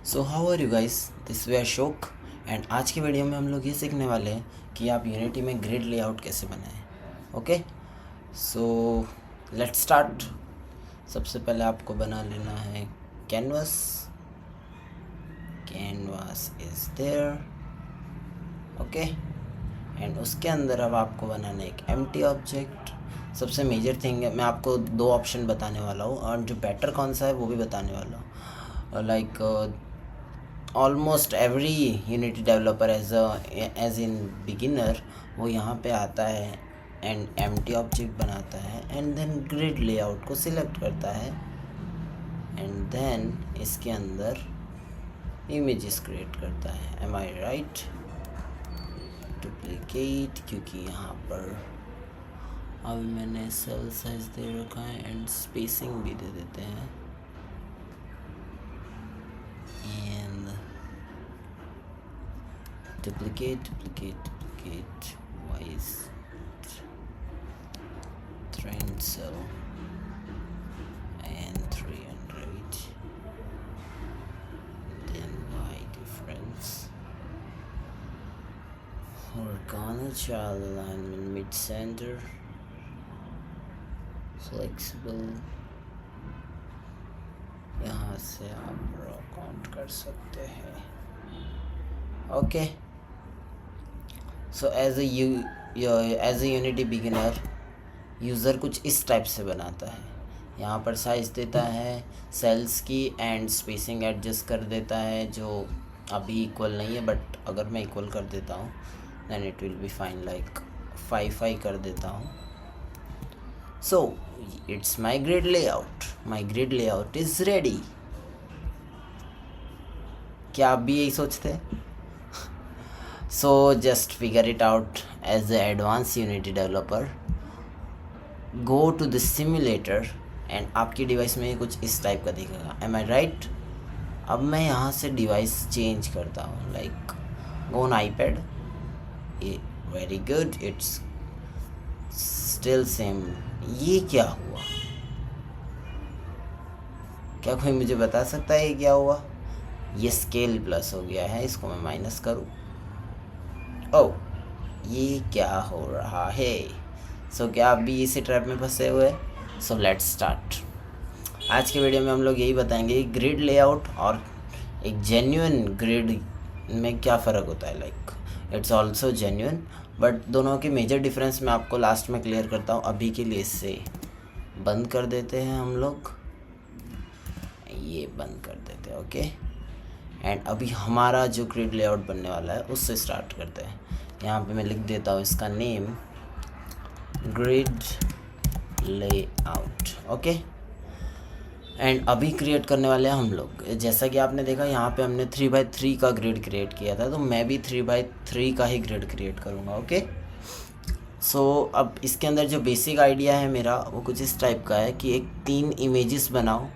So how are you guys, this way Ashok and आज की video में हम लोग ये सीखने वाले हैं कि आप यूनिटी में ग्रिड लेआउट कैसे बनाएं। Okay, so let's start. सबसे पहले आपको बना लेना है canvas. Canvas is there, okay. And उसके अंदर अब आपको बनाना है एक एम्प्टी ऑब्जेक्ट। सबसे मेजर थिंग है, मैं आपको दो ऑप्शन बताने वाला हूँ और जो बेटर कौन सा है वो भी बताने वाला हूँ। Like almost every Unity developer as in beginner वो यहाँ पे आता है एंड एम्प्टी ऑब्जेक्ट बनाता है एंड देन ग्रिड लेआउट को सिलेक्ट करता है एंड देन इसके अंदर इमेजेस क्रिएट करता है। एम आई राइट? डुप्लीकेट, क्योंकि यहाँ पर अब मैंने सेल साइज दे रखा है एंड स्पेसिंग भी दे देते हैं and duplicate wise trend cell and 300, then y difference, horizontal child alignment mid center, flexible। यहाँ से आप रो काउंट कर सकते हैं। Okay, so as a Unity beginner user कुछ इस टाइप से बनाता है। यहाँ पर साइज देता है सेल्स की एंड स्पेसिंग एडजस्ट कर देता है जो अभी इक्वल नहीं है, बट अगर मैं इक्वल कर देता हूँ then it will be fine, like 5 कर देता हूँ। So it's my grid layout is ready. क्या आप भी यही सोचते हैं? So just figure it out as the advanced Unity developer. Go to the simulator and आपकी डिवाइस में कुछ इस टाइप का दिखेगा। Am I right? अब मैं यहाँ से डिवाइस चेंज करता हूँ, like go on iPad। Very good, it's still same। ये क्या हुआ? क्या कोई मुझे बता सकता है ये क्या हुआ? ये स्केल प्लस हो गया है, इसको मैं माइनस करूँ। ओह, ये क्या हो रहा है? सो क्या आप भी इसी ट्रैप में फंसे हुए? सो लेट्स स्टार्ट। आज के वीडियो में हम लोग यही बताएंगे ग्रिड लेआउट और एक जेन्युइन ग्रिड में क्या फ़र्क होता है। Like it's also genuine, but दोनों के मेजर डिफरेंस मैं आपको लास्ट में क्लियर करता हूँ। अभी के लिए इससे बंद कर देते हैं हम लोग, ये बंद कर देते हैं, ओके। एंड अभी हमारा जो ग्रिड लेआउट बनने वाला है उससे स्टार्ट करते हैं। यहाँ पे मैं लिख देता हूँ इसका name grid layout, okay. And अभी क्रिएट करने वाले हैं हम लोग। जैसा कि आपने देखा यहाँ पे हमने 3x3 का ग्रिड क्रिएट किया था, तो मैं भी 3x3 का ही ग्रिड क्रिएट करूँगा, ओके। सो अब इसके अंदर जो बेसिक आइडिया है मेरा वो कुछ इस टाइप का है कि एक 3 इमेजेस बनाओ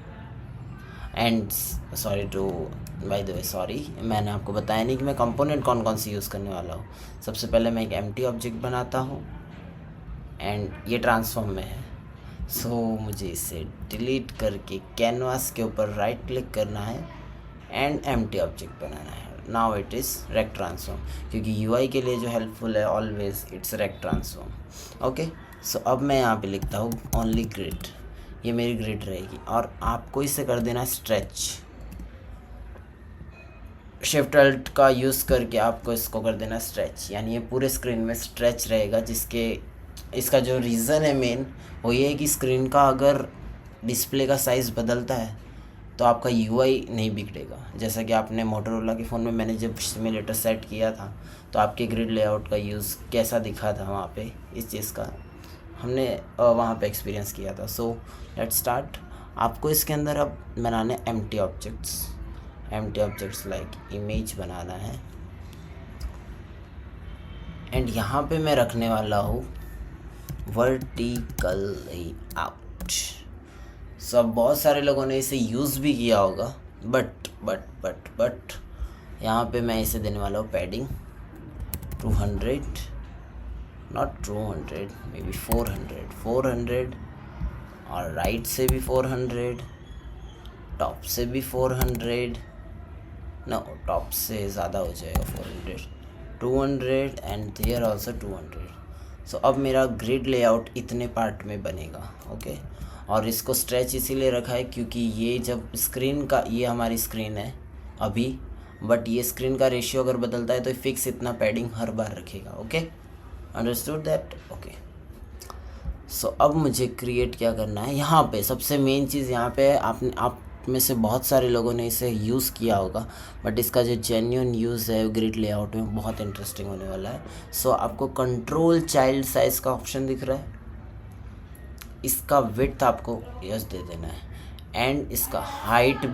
and by the way sorry, मैंने आपको बताया नहीं कि मैं कंपोनेंट कौन कौन सी यूज़ करने वाला हूँ। सबसे पहले मैं एक एम्प्टी ऑब्जेक्ट बनाता हूँ एंड ये ट्रांसफॉर्म में है। सो मुझे इसे डिलीट करके कैनवास के ऊपर राइट क्लिक करना है एंड एम्प्टी ऑब्जेक्ट बनाना है। Now it is rect transform, क्योंकि यूआई के लिए जो हेल्पफुल है always it's rect transform, okay. So अब मैं यहाँ पे लिखता हूँ ओनली ग्रिड, ये मेरी ग्रिड रहेगी और आपको इसे कर देना स्ट्रेच। शिफ्ट अल्ट का यूज़ करके आपको इसको कर देना स्ट्रेच, यानी ये पूरे स्क्रीन में स्ट्रेच रहेगा। जिसके इसका जो रीज़न है मेन वो ये है कि स्क्रीन का अगर डिस्प्ले का साइज़ बदलता है तो आपका यूआई नहीं बिगड़ेगा। जैसा कि आपने मोटोरोला के फ़ोन में मैंने जब सिमुलेटर सेट किया था तो आपके ग्रिड लेआउट का यूज़ कैसा दिखा था वहाँ पे, इस चीज़ का हमने वहाँ पे एक्सपीरियंस किया था। सो लेट्स स्टार्ट। आपको इसके अंदर अब बनाने एम्प्टी ऑब्जेक्ट्स लाइक इमेज बनाना है एंड यहाँ पे मैं रखने वाला हूँ वर्टिकल लेआउट। सब बहुत सारे लोगों ने इसे यूज़ भी किया होगा, बट यहाँ पे मैं इसे देने वाला हूँ पैडिंग 200, नॉट 200, मे बी 400 और राइट से भी 400, टॉप से भी 400 नो, टॉप से ज़्यादा हो जाएगा 400, 200 एंड देयर ऑल्सो 200। सो अब मेरा ग्रिड लेआउट इतने पार्ट में बनेगा, ओके। और इसको स्ट्रेच इसीलिए रखा है क्योंकि ये जब स्क्रीन का, ये हमारी स्क्रीन है अभी, बट ये स्क्रीन का रेशियो अगर बदलता है तो फिक्स इतना पैडिंग हर बार रखेगा, okay. Understood that, okay. So अब मुझे क्रिएट क्या करना है, यहाँ पे सबसे मेन चीज़ यहाँ पे आप में से बहुत सारे लोगों ने इसे यूज़ किया होगा, बट इसका जो जेन्युइन यूज़ है ग्रिड लेआउट में बहुत इंटरेस्टिंग होने वाला है। सो आपको कंट्रोल चाइल्ड साइज़ का ऑप्शन दिख रहा है, इसका विड्थ आपको यस दे देना है एंड इसका हाइट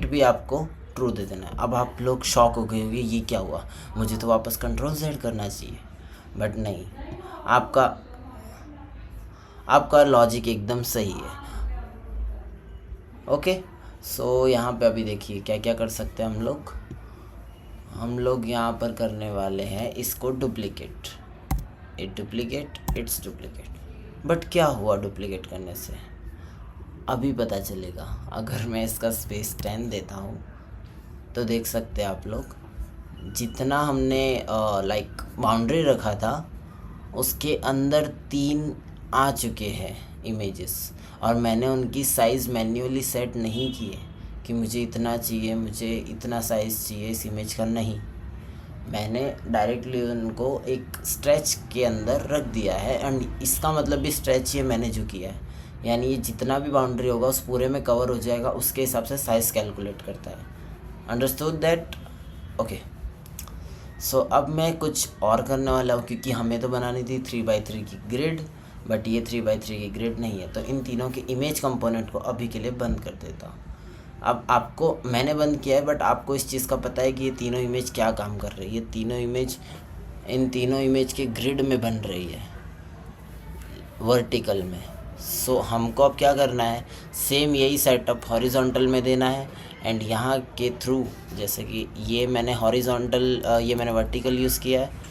भी आपको ट्रू दे देना है। अब आप लोग शॉक हो गए होंगे, ये क्या हुआ, मुझे तो वापस कंट्रोल Z करना चाहिए, बट नहीं, आपका लॉजिक एकदम सही है, ओके। सो यहाँ पे अभी देखिए क्या क्या कर सकते हैं हम लोग यहाँ पर करने वाले हैं इसको डुप्लीकेट, इट्स डुप्लीकेट। बट क्या हुआ डुप्लीकेट करने से, अभी पता चलेगा। अगर मैं इसका स्पेस 10 देता हूँ तो देख सकते हैं आप लोग, जितना हमने लाइक बाउंड्री रखा था उसके अंदर 3 आ चुके हैं इमेजेस, और मैंने उनकी साइज़ मैन्युअली सेट नहीं की है कि मुझे इतना चाहिए, मुझे इतना साइज़ चाहिए इस इमेज का, नहीं, मैंने डायरेक्टली उनको एक स्ट्रेच के अंदर रख दिया है। एंड इसका मतलब भी स्ट्रेच ये मैंने जो किया है, यानी ये जितना भी बाउंड्री होगा उस पूरे में कवर हो जाएगा, उसके हिसाब से साइज़ कैलकुलेट करता है। Understood that, okay. सो अब मैं कुछ और करने वाला हूँ, क्योंकि हमें तो बनानी थी 3x3 की ग्रिड, बट ये 3x3 की ग्रिड नहीं है, तो इन तीनों के इमेज कंपोनेंट को अभी के लिए बंद कर देता हूँ। अब आपको मैंने बंद किया है, बट आपको इस चीज़ का पता है कि ये तीनों इमेज क्या काम कर रही है। इन तीनों इमेज के ग्रिड में बन रही है, वर्टिकल में। सो हमको अब क्या करना है, सेम यही सेटअप हॉरिजॉन्टल में देना है, एंड यहाँ के थ्रू, जैसे कि ये मैंने हॉरिजॉन्टल, ये मैंने वर्टिकल यूज़ किया है।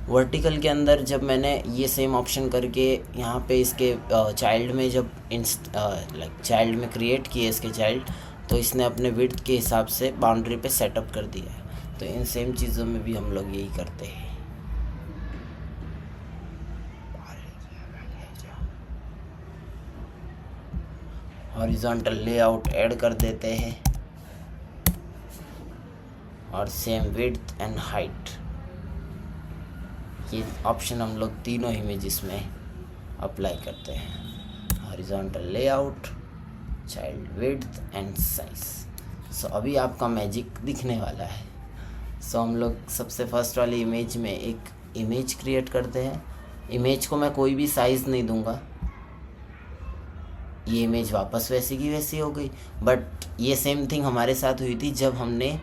वर्टिकल के अंदर जब मैंने ये सेम ऑप्शन करके यहाँ पे इसके चाइल्ड में जब लाइक चाइल्ड में क्रिएट किए इसके चाइल्ड, तो इसने अपने विड्थ के हिसाब से बाउंड्री पे सेटअप कर दिया है। तो इन सेम चीज़ों में भी हम लोग यही करते हैं। हॉरिजॉन्टल लेआउट ऐड कर देते हैं और सेम विड्थ एंड हाइट, ये ऑप्शन हम लोग तीनों इमेजेस में अप्लाई करते हैं। Horizontal layout, child width and size. So अभी आपका मैजिक दिखने वाला है। सो हम लोग सबसे फर्स्ट वाली इमेज में एक इमेज क्रिएट करते हैं। इमेज को मैं कोई भी साइज़ नहीं दूंगा, ये इमेज वापस वैसी की वैसी हो गई। बट ये सेम थिंग हमारे साथ हुई थी जब हमने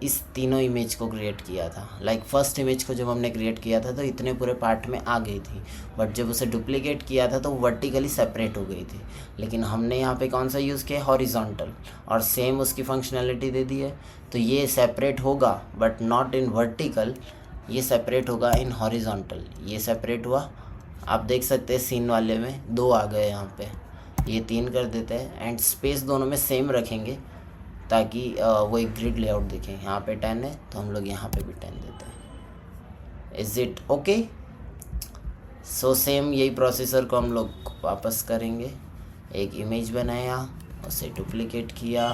इस तीनों इमेज को क्रिएट किया था। लाइक फर्स्ट इमेज को जब हमने क्रिएट किया था तो इतने पूरे पार्ट में आ गई थी, बट जब उसे डुप्लीकेट किया था तो वर्टिकली सेपरेट हो गई थी। लेकिन हमने यहाँ पे कौन सा यूज़ किया, हॉरिजॉन्टल, और सेम उसकी फंक्शनैलिटी दे दी है। तो ये सेपरेट होगा बट नॉट इन वर्टिकल, ये सेपरेट होगा इन हॉरिजॉन्टल। ये सेपरेट हुआ, आप देख सकते हैं सीन वाले में 2 आ गए, यहाँ पे ये 3 कर देते हैं। एंड स्पेस दोनों में सेम रखेंगे ताकि वो एक ग्रिड लेआउट दिखे। यहाँ पे 10 है तो हम लोग यहाँ पे भी 10 देते हैं। Is it okay? So same यही प्रोसेसर को हम लोग वापस करेंगे। एक इमेज बनाया, उसे डुप्लीकेट किया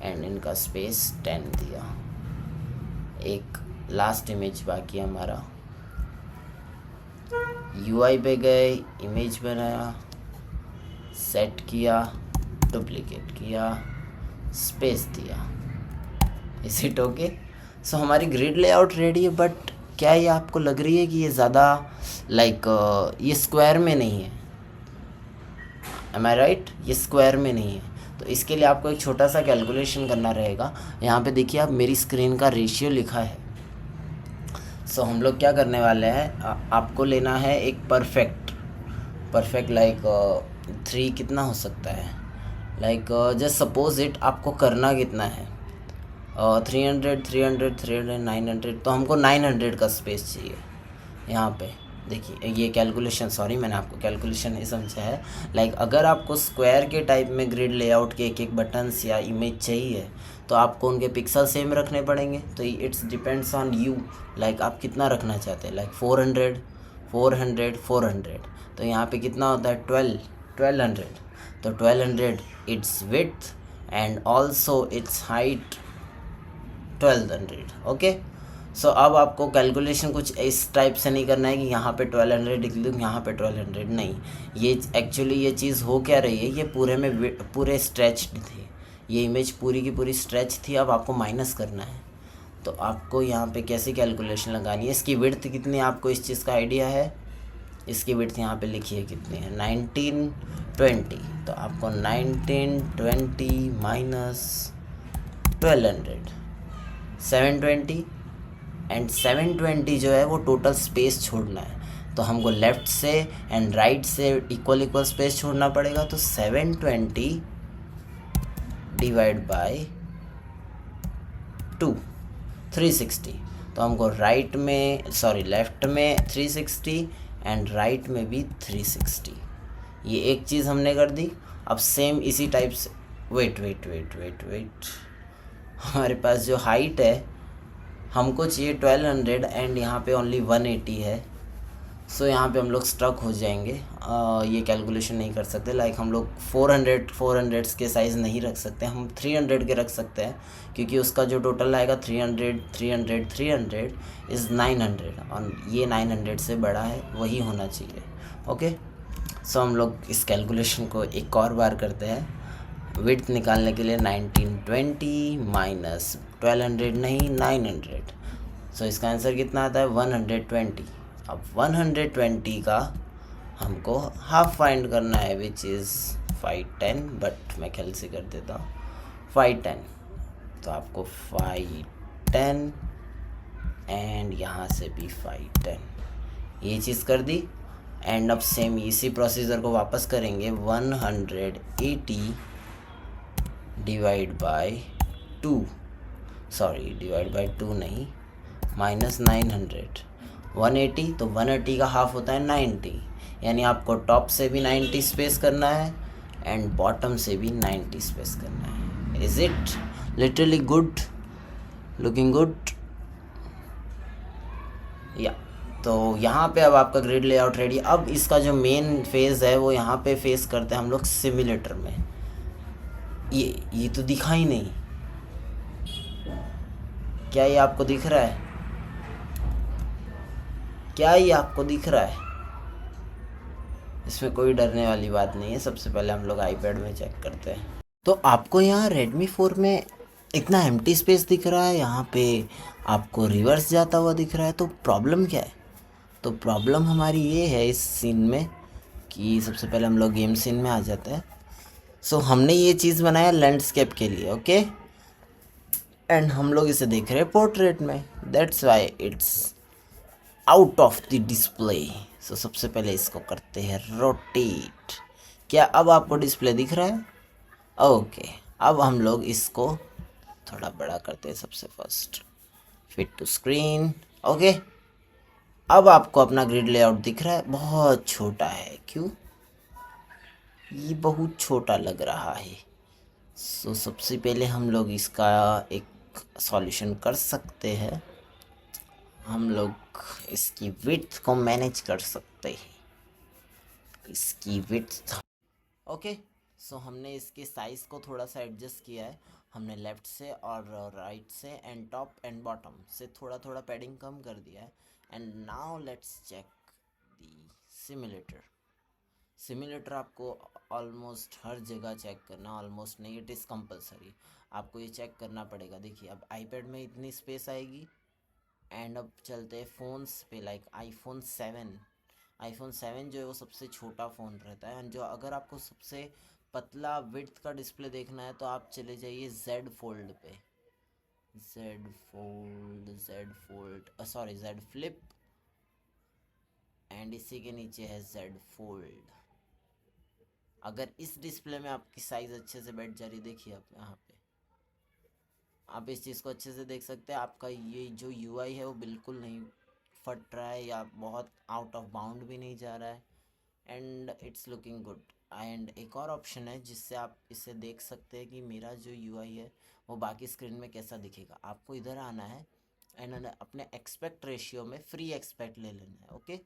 एंड इनका स्पेस 10 दिया। एक लास्ट इमेज बाकी हमारा, UI पे गए, इमेज बनाया, सेट किया, डुप्लीकेट किया, स्पेस दिया। Is it okay? सो हमारी ग्रिड लेआउट रेडी है। बट क्या ये आपको लग रही है कि ये ज़्यादा लाइक ये स्क्वायर में नहीं है? एम आई राइट? ये स्क्वायर में नहीं है। तो इसके लिए आपको एक छोटा सा कैलकुलेशन करना रहेगा। यहाँ पे देखिए आप, मेरी स्क्रीन का रेशियो लिखा है। सो हम लोग क्या करने वाले हैं, आपको लेना है एक परफेक्ट लाइक 3 कितना हो सकता है, लाइक जस्ट सपोज इट, आपको करना कितना है 300, 900, तो हमको 900 का स्पेस चाहिए यहाँ पे। देखिए ये कैलकुलेशन, सॉरी मैंने आपको कैलकुलेशन नहीं समझा है। लाइक अगर आपको स्क्वायर के टाइप में ग्रिड लेआउट के एक एक बटन्स या इमेज चाहिए तो आपको उनके पिक्सल सेम रखने पड़ेंगे। तो it's depends on you, like आप कितना रखना चाहते हैं। लाइक 400 400 400, तो यहाँ पे कितना होता है 1200। तो 1200 its width and also its height 1200। Okay, so अब आपको कैलकुलेशन कुछ इस टाइप से नहीं करना है कि यहाँ पे 1200 लिख दूँ, यहाँ पे 1200 नहीं। ये एक्चुअली ये चीज़ हो क्या रही है, ये पूरे में पूरे स्ट्रेच्ड थी, ये इमेज पूरी की पूरी स्ट्रेच थी। अब आपको माइनस करना है, तो आपको यहाँ पे कैसी कैलकुलेशन लगानी है। इसकी विड्थ कितनी है आपको इस चीज़ का आइडिया है? इसकी विड्थ यहाँ पे लिखिए कितनी है, 1920। तो आपको 1920 माइनस 1200 720, एंड 720 जो है वो टोटल स्पेस छोड़ना है। तो हमको लेफ़्ट से एंड राइट से इक्वल इक्वल स्पेस छोड़ना पड़ेगा। तो 720 डिवाइड बाय 2 360। तो हमको राइट में लेफ़्ट में 360 एंड राइट में भी 360। ये एक चीज़ हमने कर दी। अब सेम इसी टाइप से wait wait wait wait wait हमारे पास जो हाइट है हमको चाहिए 1200 एंड यहाँ पे ओनली 180 है। सो यहाँ पे हम लोग स्ट्रक हो जाएंगे, ये कैलकुलेशन नहीं कर सकते। लाइक हम लोग 400 के साइज़ नहीं रख सकते, हम 300 के रख सकते हैं, क्योंकि उसका जो टोटल आएगा 300 300 300 इज़ 900, और ये 900 से बड़ा है, वही होना चाहिए। ओके, सो हम लोग इस कैलकुलेशन को एक और बार करते हैं। विड्थ निकालने के लिए 1920 माइनस 1200 नहीं 900, सो इसका आंसर कितना आता है 120। अब 120 का हमको हाफ फाइंड करना है, विच इज़ 510, बट मैं ख्याल से कर देता हूँ 510। तो आपको 510 एंड यहाँ से भी 510, ये चीज़ कर दी। एंड अब सेम इसी प्रोसीजर को वापस करेंगे। 180 divide by 2, sorry divide by 2 नहीं, माइनस 900। 180, तो 180 का हाफ होता है 90, यानी आपको टॉप से भी 90 स्पेस करना है एंड बॉटम से भी 90 स्पेस करना है। Is it literally good, looking good या? तो यहाँ पे अब आपका ग्रिड लेआउट रेडी। अब इसका जो मेन फेज़ है वो यहाँ पे फेस करते हैं हम लोग सिमुलेटर में। ये तो दिखा ही नहीं, क्या ये आपको दिख रहा है? क्या ये आपको दिख रहा है? इसमें कोई डरने वाली बात नहीं है। सबसे पहले हम लोग आईपैड में चेक करते हैं। तो आपको यहाँ Redmi 4 में इतना एम्प्टी स्पेस दिख रहा है, यहाँ पे आपको रिवर्स जाता हुआ दिख रहा है, तो प्रॉब्लम क्या है? तो प्रॉब्लम हमारी ये है इस सीन में कि सबसे पहले हम लोग गेम सीन में आ जाते हैं। सो हमने ये चीज़ बनाया लैंडस्केप के लिए, ओके, एंड हम लोग इसे देख रहे हैं पोर्ट्रेट में, that's why it's out of the display. So सबसे पहले इसको करते हैं रोटेट। क्या अब आपको डिस्प्ले दिख रहा है? ओके, अब हम लोग इसको थोड़ा बड़ा करते हैं। सबसे first fit to screen, okay. अब आपको अपना ग्रिड लेआउट दिख रहा है, बहुत छोटा है, क्यों? ये बहुत छोटा लग रहा है। सो सबसे पहले हम लोग इसका एक सॉल्यूशन कर सकते हैं। हम लोग इसकी विड्थ को मैनेज कर सकते हैं, इसकी विड्थ, ओके। सो हमने इसके साइज़ को थोड़ा सा एडजस्ट किया है। हमने लेफ़्ट से और राइट से एंड टॉप एंड बॉटम से थोड़ा थोड़ा पैडिंग कम कर दिया है। And now let's check the simulator. Simulator आपको ऑलमोस्ट हर जगह चेक करना, ऑलमोस्ट नहीं, इट इज़ कंपलसरी, आपको ये चेक करना पड़ेगा। देखिए अब आईपैड में इतनी स्पेस आएगी। एंड अब चलते हैं फ़ोन्स पे, लाइक आईफोन 7 जो है वो सबसे छोटा फ़ोन रहता है। एंड जो अगर आपको सबसे पतला विड्थ का डिस्प्ले देखना है तो आप चले जाइए जेड फोल्ड पे, जेड फ्लिप, एंड इसी के नीचे है जेड फोल्ड। अगर इस डिस्प्ले में आपकी साइज़ अच्छे से बैठ जा रही, देखिए आप यहाँ पे आप इस चीज़ को अच्छे से देख सकते हैं। आपका ये जो यूआई है वो बिल्कुल नहीं फट रहा है या बहुत आउट ऑफ बाउंड भी नहीं जा रहा है, and it's looking good. And एक और ऑप्शन है जिससे आप इसे देख सकते हैं कि मेरा जो यूआई है वो बाकी स्क्रीन में कैसा दिखेगा। आपको इधर आना है एंड अपने एक्सपेक्ट रेशियो में फ्री एक्सपेक्ट ले लेना है। ओके,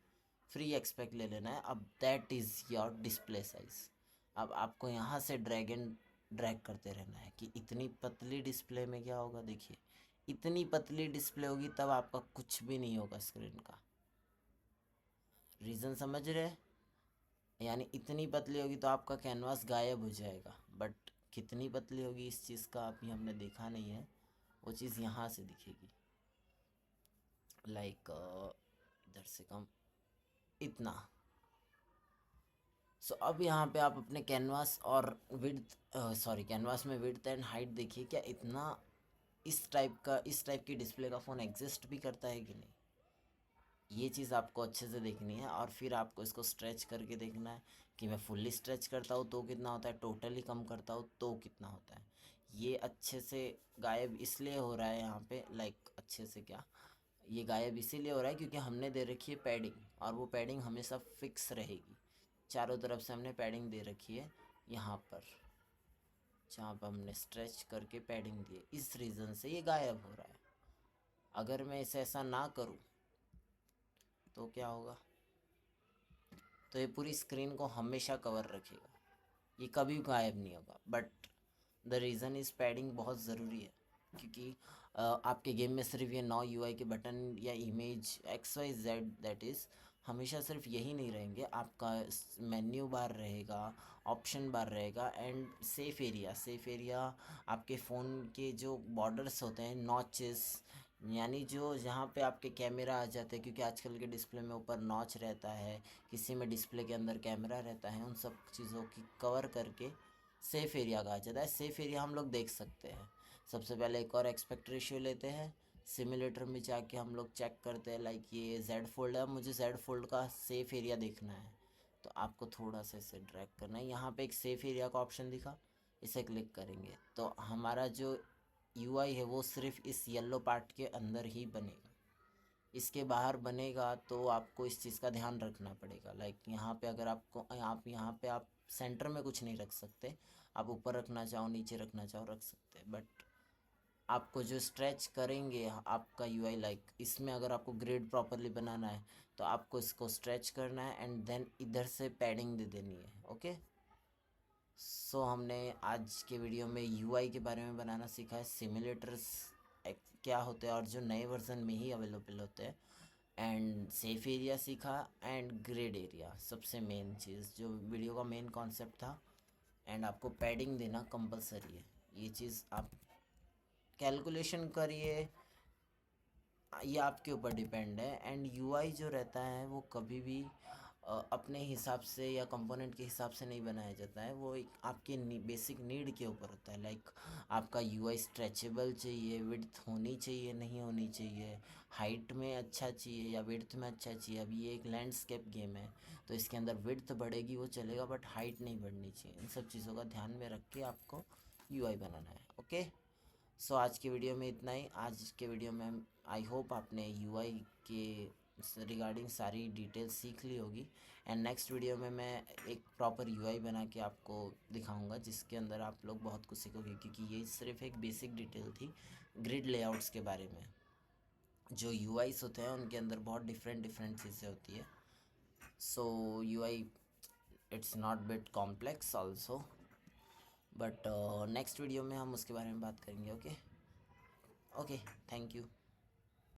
फ्री एक्सपेक्ट ले लेना है। अब that is your display size. अब आपको यहाँ से ड्रैग एंड ड्रैग करते रहना है कि इतनी पतली डिस्प्ले में क्या होगा। देखिए, इतनी पतली डिस्प्ले होगी तब आपका कुछ भी नहीं होगा स्क्रीन का। रीज़न समझ रहे हैं? यानी इतनी पतली होगी तो आपका कैनवास गायब हो जाएगा, बट कितनी पतली होगी इस चीज़ का अभी हमने देखा नहीं है। वो चीज़ यहाँ से दिखेगी, लाइक इधर से कम इतना। सो अब यहाँ पे आप अपने कैनवास और विड्थ कैनवास में विड्थ एंड हाइट देखिए, क्या इतना इस टाइप की डिस्प्ले का फ़ोन एग्जिस्ट भी करता है कि नहीं। ये चीज़ आपको अच्छे से देखनी है और फिर आपको इसको स्ट्रेच करके देखना है कि मैं फुल्ली स्ट्रेच करता हूँ तो कितना होता है, टोटली कम करता हूँ तो कितना होता है। ये अच्छे से गायब इसलिए हो रहा है यहाँ पे, लाइक अच्छे से क्या, ये गायब इसीलिए हो रहा है क्योंकि हमने दे रखी है पैडिंग, और वो पैडिंग हमेशा फिक्स रहेगी। चारों तरफ से हमने पैडिंग दे रखी है यहाँ पर, जहाँ पर हमने स्ट्रेच करके पैडिंग दी है, इस रीज़न से ये गायब हो रहा है। अगर मैं इसे ऐसा ना करूँ तो क्या होगा, तो ये पूरी स्क्रीन को हमेशा कवर रखेगा, ये कभी गायब नहीं होगा। But the reason is padding बहुत ज़रूरी है क्योंकि आपके गेम में सिर्फ ये 9 यूआई के बटन या इमेज XYZ दैट इज़ हमेशा सिर्फ यही नहीं रहेंगे। आपका मेन्यू बार रहेगा, ऑप्शन बार रहेगा एंड सेफ़ एरिया आपके फ़ोन के जो बॉर्डर्स होते हैं, नॉचेस, यानी जो जहाँ पे आपके कैमरा आ जाते हैं, क्योंकि आजकल के डिस्प्ले में ऊपर नॉच रहता है, किसी में डिस्प्ले के अंदर कैमरा रहता है, उन सब चीज़ों की कवर करके सेफ़ एरिया कहा जाता है। सेफ़ एरिया हम लोग देख सकते हैं। सबसे पहले एक और एक्सपेक्ट रेशियो लेते हैं, सिमुलेटर में जाके हम लोग चेक करते हैं, लाइक ये जेड फोल्ड है, मुझे जेड फोल्ड का सेफ़ एरिया देखना है तो आपको थोड़ा सा इसे ड्रैग करना है। यहाँ पे एक सेफ़ एरिया का ऑप्शन दिखा, इसे क्लिक करेंगे तो हमारा जो यूआई है वो सिर्फ इस येलो पार्ट के अंदर ही बनेगा। इसके बाहर बनेगा तो आपको इस चीज़ का ध्यान रखना पड़ेगा। लाइक यहाँ पे अगर आपको यहाँ पे आप सेंटर में कुछ नहीं रख सकते, आप ऊपर रखना चाहो नीचे रखना चाहो रख सकते, बट आपको जो स्ट्रेच करेंगे आपका यूआई, लाइक इसमें अगर आपको ग्रिड प्रॉपरली बनाना है तो आपको इसको स्ट्रेच करना है एंड देन इधर से पैडिंग दे देनी है। ओके, सो हमने आज के वीडियो में यूआई के बारे में बनाना सीखा है, सिमुलेटर्स क्या होते हैं और जो नए वर्जन में ही अवेलेबल होते हैं, एंड सेफ एरिया सीखा एंड ग्रेड एरिया, सबसे मेन चीज़ जो वीडियो का मेन कॉन्सेप्ट था। एंड आपको पैडिंग देना कंपलसरी है, ये चीज़ आप कैलकुलेशन करिए, ये आपके ऊपर डिपेंड है। एंड यूआई जो रहता है वो कभी भी अपने हिसाब से या कंपोनेंट के हिसाब से नहीं बनाया जाता है, वो एक आपके बेसिक नीड के ऊपर होता है। लाइक आपका यूआई स्ट्रेचेबल चाहिए, विड्थ होनी चाहिए नहीं होनी चाहिए, हाइट में अच्छा चाहिए या विड्थ में अच्छा चाहिए। अभी ये एक लैंडस्केप गेम है तो इसके अंदर विड्थ बढ़ेगी वो चलेगा बट हाइट नहीं बढ़नी चाहिए। इन सब चीज़ों का ध्यान में रख के आपको यूआई बनाना है। ओके, सो आज के वीडियो में इतना ही। आज के वीडियो में आई होप आपने यूआई के रिगार्डिंग सारी डिटेल्स सीख ली होगी, एंड नेक्स्ट वीडियो में मैं एक प्रॉपर यूआई बना के आपको दिखाऊंगा जिसके अंदर आप लोग बहुत कुछ सीखोगे, क्योंकि ये सिर्फ एक बेसिक डिटेल थी ग्रिड लेआउट्स के बारे में। जो यूआईस होते हैं उनके अंदर बहुत डिफरेंट डिफरेंट चीज़ें होती है। So UI it's not bit complex also, but next video में हम उसके बारे में बात करेंगे। Okay, okay, thank you.